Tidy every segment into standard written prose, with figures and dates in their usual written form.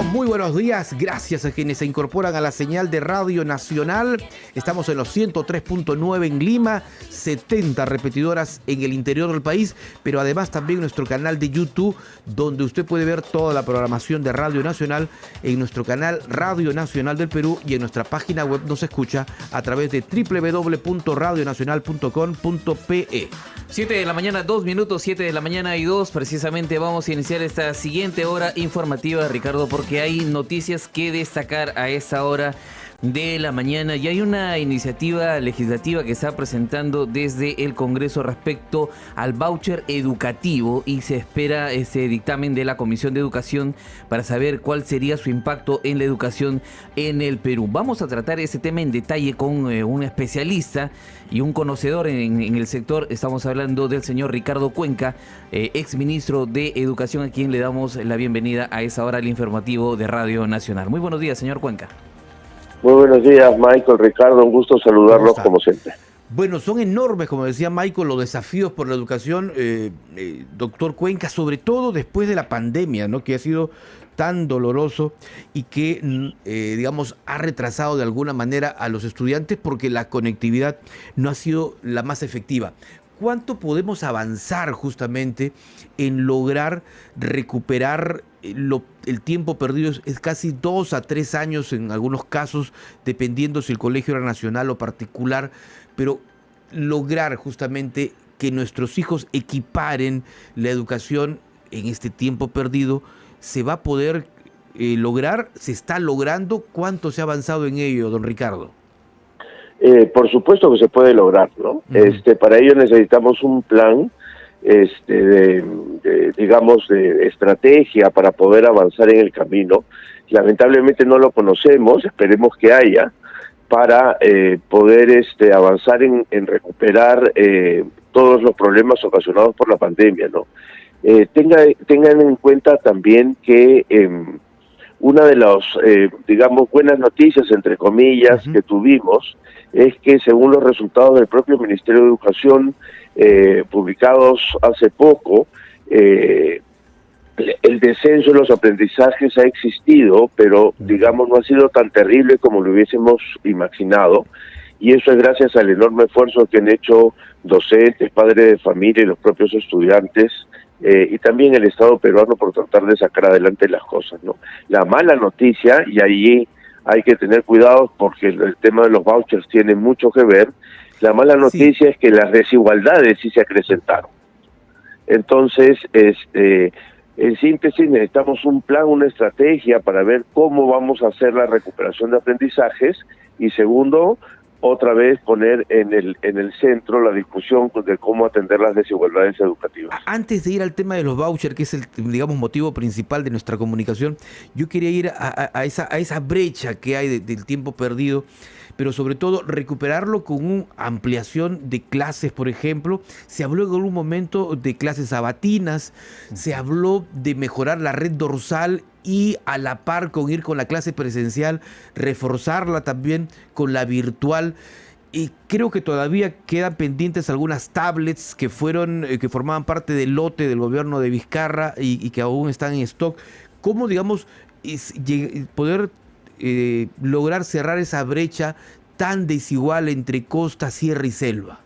Bueno, muy buenos días. Gracias a quienes se incorporan a la señal de Radio Nacional. Estamos en los 103.9 en Lima, 70 repetidoras en el interior del país, pero además también nuestro canal de YouTube, donde usted puede ver toda la programación de Radio Nacional en nuestro canal Radio Nacional del Perú, y en nuestra página web nos escucha a través de www.radionacional.com.pe. 7 de la mañana, 2 minutos, 7 de la mañana y 2. Precisamente vamos a iniciar esta siguiente hora informativa, Ricardo, porque hay noticias que destacar a esta hora de la mañana, y hay una iniciativa legislativa que está presentando desde el Congreso respecto al voucher educativo, y se espera ese dictamen de la Comisión de Educación para saber cuál sería su impacto en la educación en el Perú. Vamos a tratar ese tema en detalle con un especialista y un conocedor en el sector. Estamos hablando del señor Ricardo Cuenca, exministro de Educación, a quien le damos la bienvenida a esa hora al informativo de Radio Nacional. Muy buenos días, señor Cuenca. Muy buenos días, Michael, Ricardo, un gusto saludarlos como siempre. Bueno, son enormes, como decía Michael, los desafíos por la educación, doctor Cuenca, sobre todo después de la pandemia, ¿no?, que ha sido tan doloroso y que, digamos, ha retrasado de alguna manera a los estudiantes porque la conectividad no ha sido la más efectiva. ¿Cuánto podemos avanzar justamente en lograr recuperar el tiempo perdido? Es casi 2 a 3 años en algunos casos, dependiendo si el colegio era nacional o particular, pero lograr justamente que nuestros hijos equiparen la educación en este tiempo perdido, ¿se va a poder lograr? ¿Se está logrando? ¿Cuánto se ha avanzado en ello, don Ricardo? Por supuesto que se puede lograr, ¿no? Para ello necesitamos un plan, digamos, de estrategia para poder avanzar en el camino. Lamentablemente no lo conocemos, esperemos que haya, para poder avanzar en recuperar todos los problemas ocasionados por la pandemia, ¿no? Tengan en cuenta también que una de las, digamos, buenas noticias, entre comillas, que tuvimos, es que según los resultados del propio Ministerio de Educación, publicados hace poco, el descenso en los aprendizajes ha existido, pero, digamos, no ha sido tan terrible como lo hubiésemos imaginado, y eso es gracias al enorme esfuerzo que han hecho docentes, padres de familia y los propios estudiantes, y también el Estado peruano, por tratar de sacar adelante las cosas, ¿no? La mala noticia, y allí hay que tener cuidado porque el tema de los vouchers tiene mucho que ver, la mala noticia es que las desigualdades sí se acrecentaron. Entonces, en síntesis, necesitamos un plan, una estrategia para ver cómo vamos a hacer la recuperación de aprendizajes, y segundo, otra vez poner en el centro la discusión de cómo atender las desigualdades educativas. Antes de ir al tema de los vouchers, que es el, digamos, motivo principal de nuestra comunicación, yo quería ir a esa brecha que hay del tiempo perdido, pero sobre todo recuperarlo con una ampliación de clases. Por ejemplo, se habló en algún momento de clases sabatinas, se habló de mejorar la red dorsal y a la par con ir con la clase presencial, reforzarla también con la virtual. Y creo que todavía quedan pendientes algunas tablets que formaban parte del lote del gobierno de Vizcarra y que aún están en stock. ¿Cómo, digamos, poder lograr cerrar esa brecha tan desigual entre costa, sierra y selva?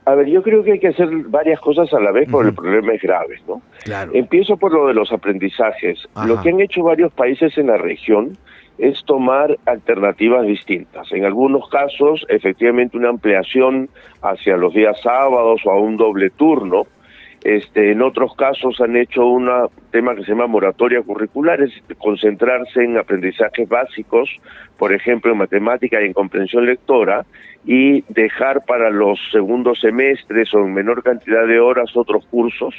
A ver, yo creo que hay que hacer varias cosas a la vez porque el problema es grave, ¿no? Claro. Empiezo por lo de los aprendizajes. Lo que han hecho varios países en la región es tomar alternativas distintas. En algunos casos, efectivamente, una ampliación hacia los días sábados o a un doble turno. En otros casos han hecho un tema que se llama moratoria curricular, es concentrarse en aprendizajes básicos, por ejemplo en matemática y en comprensión lectora, y dejar para los segundos semestres o en menor cantidad de horas otros cursos.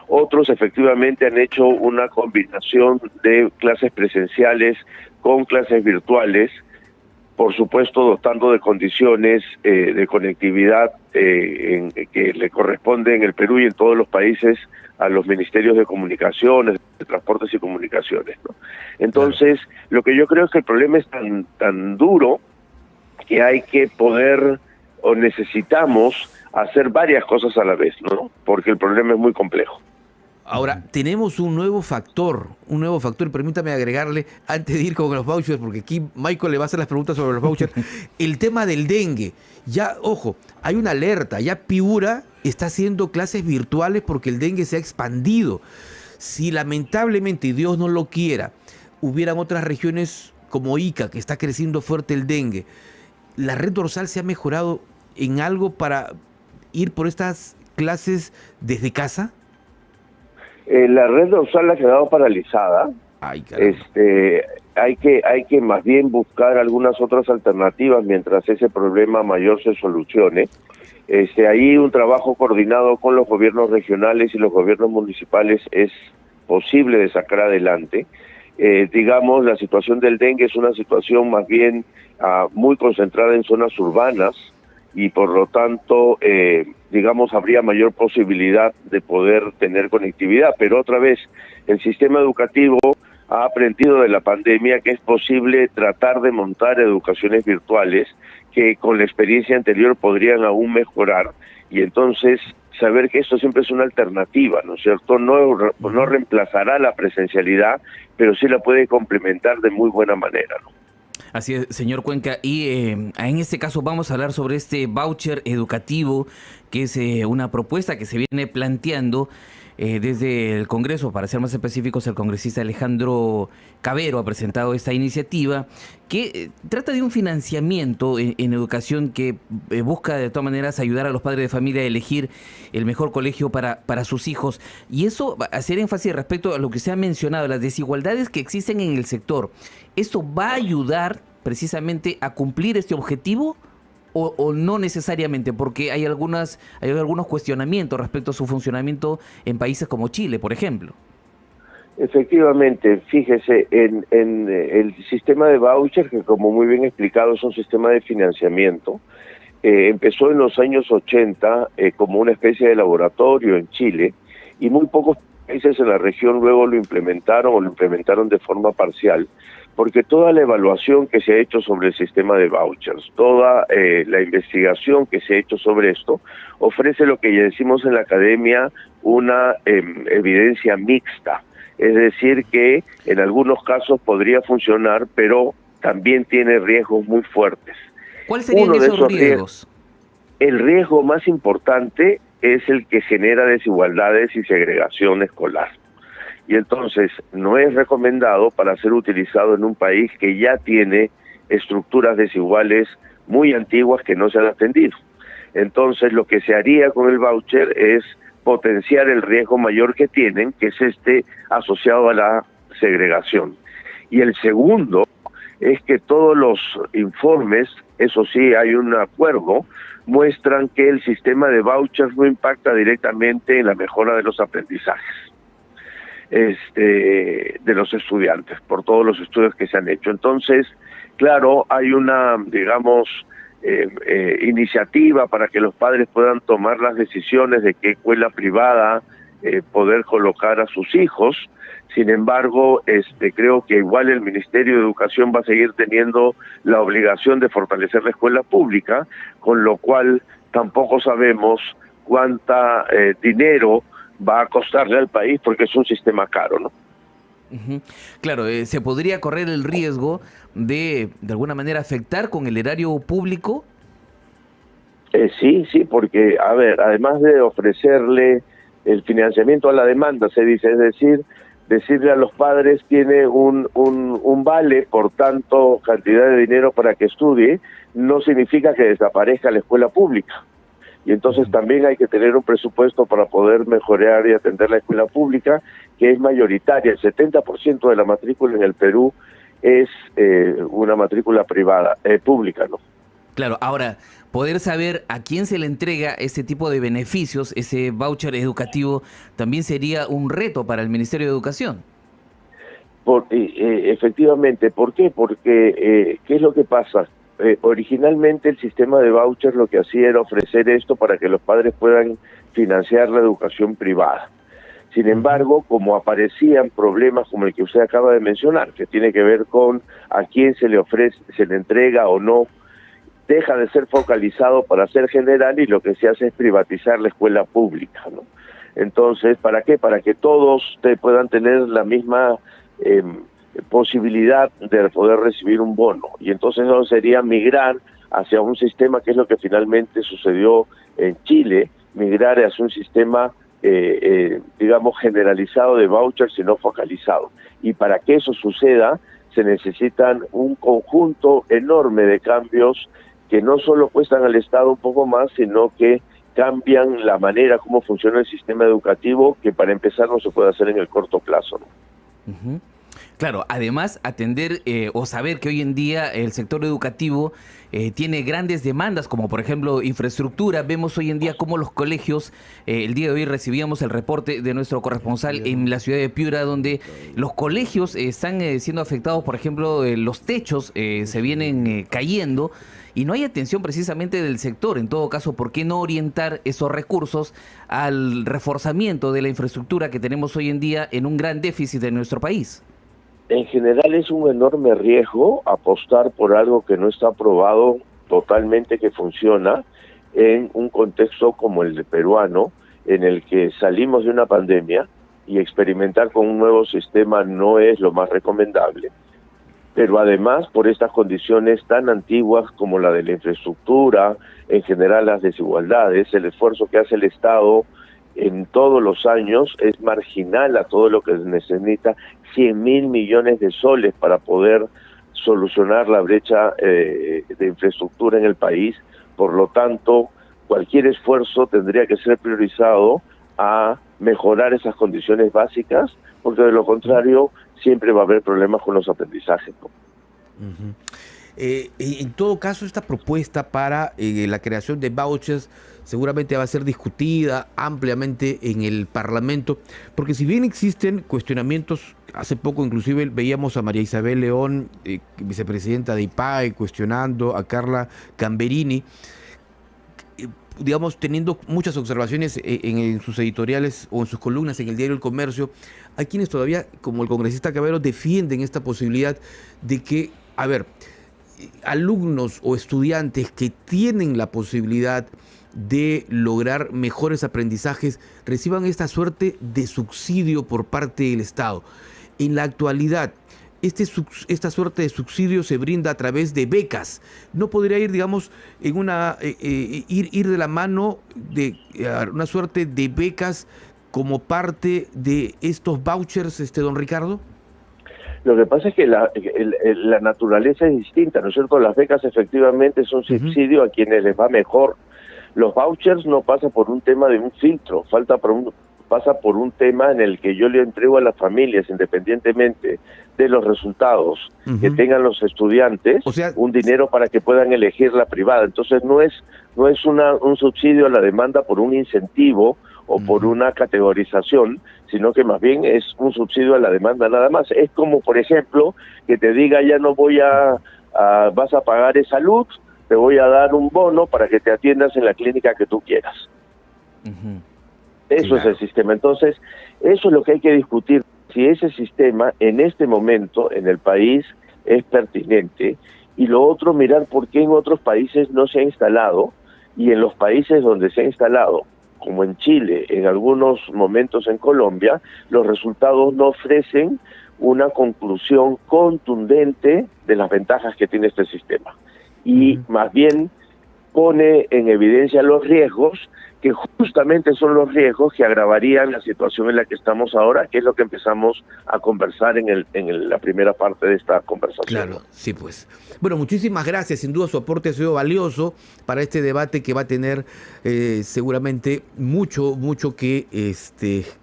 Otros efectivamente han hecho una combinación de clases presenciales con clases virtuales, por supuesto dotando de condiciones de conectividad que le corresponde en el Perú y en todos los países a los ministerios de comunicaciones, de transportes y comunicaciones, ¿no? Entonces, lo que yo creo es que el problema es tan duro que hay que poder, o necesitamos, hacer varias cosas a la vez, ¿no? Porque el problema es muy complejo. Ahora, tenemos un nuevo factor, permítame agregarle, antes de ir con los vouchers, porque aquí Michael le va a hacer las preguntas sobre los vouchers, el tema del dengue. Ya, ojo, hay una alerta, ya Piura está haciendo clases virtuales porque el dengue se ha expandido. Si lamentablemente, y Dios no lo quiera, hubieran otras regiones como Ica, que está creciendo fuerte el dengue, ¿la red dorsal se ha mejorado en algo para ir por estas clases desde casa? La red dorsal ha quedado paralizada. Ay, caramba. Hay que más bien buscar algunas otras alternativas mientras ese problema mayor se solucione. Ahí un trabajo coordinado con los gobiernos regionales y los gobiernos municipales es posible de sacar adelante. Digamos, la situación del dengue es una situación más bien muy concentrada en zonas urbanas, y por lo tanto, digamos, habría mayor posibilidad de poder tener conectividad. Pero otra vez, el sistema educativo ha aprendido de la pandemia que es posible tratar de montar educaciones virtuales que con la experiencia anterior podrían aún mejorar, y entonces saber que esto siempre es una alternativa, ¿no es cierto? No reemplazará la presencialidad, pero sí la puede complementar de muy buena manera, ¿no? Así es, señor Cuenca, y en este caso vamos a hablar sobre este voucher educativo, que es una propuesta que se viene planteando desde el Congreso. Para ser más específicos, el congresista Alejandro Cabero ha presentado esta iniciativa que trata de un financiamiento en educación que busca de todas maneras ayudar a los padres de familia a elegir el mejor colegio para sus hijos. Y eso, hacer énfasis respecto a lo que se ha mencionado, las desigualdades que existen en el sector. ¿Esto va a ayudar precisamente a cumplir este objetivo o no necesariamente? Porque hay algunos cuestionamientos respecto a su funcionamiento en países como Chile, por ejemplo. Efectivamente, fíjese, en el sistema de voucher, que como muy bien explicado es un sistema de financiamiento, empezó en los años 80 como una especie de laboratorio en Chile, y muy pocos países en la región luego lo implementaron de forma parcial, porque toda la evaluación que se ha hecho sobre el sistema de vouchers, toda la investigación que se ha hecho sobre esto, ofrece lo que ya decimos en la academia una evidencia mixta. Es decir, que en algunos casos podría funcionar, pero también tiene riesgos muy fuertes. ¿Cuáles serían esos riesgos? El riesgo más importante es el que genera desigualdades y segregación escolar. Y entonces no es recomendado para ser utilizado en un país que ya tiene estructuras desiguales muy antiguas que no se han atendido. Entonces lo que se haría con el voucher es potenciar el riesgo mayor que tienen, que es asociado a la segregación. Y el segundo es que todos los informes, eso sí, hay un acuerdo, muestran que el sistema de vouchers no impacta directamente en la mejora de los aprendizajes de los estudiantes, por todos los estudios que se han hecho. Entonces, claro, hay una, digamos, iniciativa para que los padres puedan tomar las decisiones de qué escuela privada poder colocar a sus hijos. Sin embargo, creo que igual el Ministerio de Educación va a seguir teniendo la obligación de fortalecer la escuela pública, con lo cual tampoco sabemos cuánta dinero va a costarle al país, porque es un sistema caro, ¿no? Claro, ¿se podría correr el riesgo de alguna manera afectar con el erario público? Sí, porque, a ver, además de ofrecerle el financiamiento a la demanda, se dice, es decir, decirle a los padres tiene un vale por tanto cantidad de dinero para que estudie, no significa que desaparezca la escuela pública. Y entonces también hay que tener un presupuesto para poder mejorar y atender la escuela pública, que es mayoritaria. El 70% de la matrícula en el Perú es una matrícula privada, pública, ¿no? Claro, ahora, poder saber a quién se le entrega ese tipo de beneficios, ese voucher educativo, también sería un reto para el Ministerio de Educación. Efectivamente, ¿por qué? Porque, ¿qué es lo que pasa? Originalmente el sistema de vouchers lo que hacía era ofrecer esto para que los padres puedan financiar la educación privada. Sin embargo, como aparecían problemas como el que usted acaba de mencionar, que tiene que ver con a quién se le ofrece, se le entrega o no, deja de ser focalizado para ser general y lo que se hace es privatizar la escuela pública, ¿no? Entonces, ¿para qué? Para que todos puedan tener la misma posibilidad de poder recibir un bono. Y entonces eso sería migrar hacia un sistema que es lo que finalmente sucedió en Chile, migrar hacia un sistema, digamos, generalizado de vouchers y no focalizado. Y para que eso suceda, se necesitan un conjunto enorme de cambios que no solo cuestan al Estado un poco más, sino que cambian la manera como funciona el sistema educativo, que para empezar no se puede hacer en el corto plazo, ¿no? Ujú. Claro, además atender o saber que hoy en día el sector educativo tiene grandes demandas, como por ejemplo infraestructura. Vemos hoy en día cómo los colegios, el día de hoy recibíamos el reporte de nuestro corresponsal en la ciudad de Piura, donde los colegios están siendo afectados, por ejemplo, los techos se vienen cayendo y no hay atención precisamente del sector. En todo caso, ¿por qué no orientar esos recursos al reforzamiento de la infraestructura que tenemos hoy en día en un gran déficit de nuestro país? En general es un enorme riesgo apostar por algo que no está probado totalmente que funciona en un contexto como el de peruano, en el que salimos de una pandemia y experimentar con un nuevo sistema no es lo más recomendable. Pero además, por estas condiciones tan antiguas como la de la infraestructura, en general las desigualdades, el esfuerzo que hace el Estado en todos los años es marginal a todo lo que necesita 100.000 millones de soles para poder solucionar la brecha de infraestructura en el país. Por lo tanto, cualquier esfuerzo tendría que ser priorizado a mejorar esas condiciones básicas, porque de lo contrario siempre va a haber problemas con los aprendizajes, ¿no? Uh-huh. En todo caso, esta propuesta para la creación de vouchers seguramente va a ser discutida ampliamente en el Parlamento, porque si bien existen cuestionamientos, hace poco inclusive veíamos a María Isabel León, vicepresidenta de IPAE, cuestionando a Carla Gamberini, digamos, teniendo muchas observaciones en sus editoriales o en sus columnas en el diario El Comercio. Hay quienes todavía, como el congresista Cabero, defienden esta posibilidad de que, a ver, alumnos o estudiantes que tienen la posibilidad de lograr mejores aprendizajes reciban esta suerte de subsidio por parte del Estado. En la actualidad, esta suerte de subsidio se brinda a través de becas. ¿No podría ir, digamos, en ir de la mano de una suerte de becas como parte de estos vouchers, don Ricardo? Lo que pasa es que la naturaleza es distinta, ¿no es cierto? Las becas efectivamente son subsidio a quienes les va mejor. Los vouchers no pasa por un tema de un filtro, pasa por un tema en el que yo le entrego a las familias, independientemente de los resultados que tengan los estudiantes, o sea, un dinero para que puedan elegir la privada. Entonces no es un subsidio a la demanda por un incentivo o por una categorización, sino que más bien es un subsidio a la demanda nada más. Es como, por ejemplo, que te diga, ya no vas a pagar esa luz, te voy a dar un bono para que te atiendas en la clínica que tú quieras. Eso claro. Es el sistema. Entonces, eso es lo que hay que discutir. Si ese sistema en este momento en el país es pertinente, y lo otro, mirar por qué en otros países no se ha instalado, y en los países donde se ha instalado, como en Chile, en algunos momentos en Colombia, los resultados no ofrecen una conclusión contundente de las ventajas que tiene este sistema. Y más bien pone en evidencia los riesgos, que justamente son los riesgos que agravarían la situación en la que estamos ahora, que es lo que empezamos a conversar en la primera parte de esta conversación. Claro, sí, pues. Bueno, muchísimas gracias. Sin duda su aporte ha sido valioso para este debate que va a tener seguramente mucho que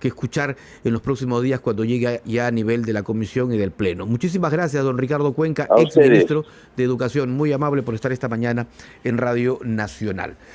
escuchar en los próximos días cuando llegue ya a nivel de la comisión y del pleno. Muchísimas gracias, don Ricardo Cuenca, ex ministro de Educación. Muy amable por estar esta mañana en Radio Nacional.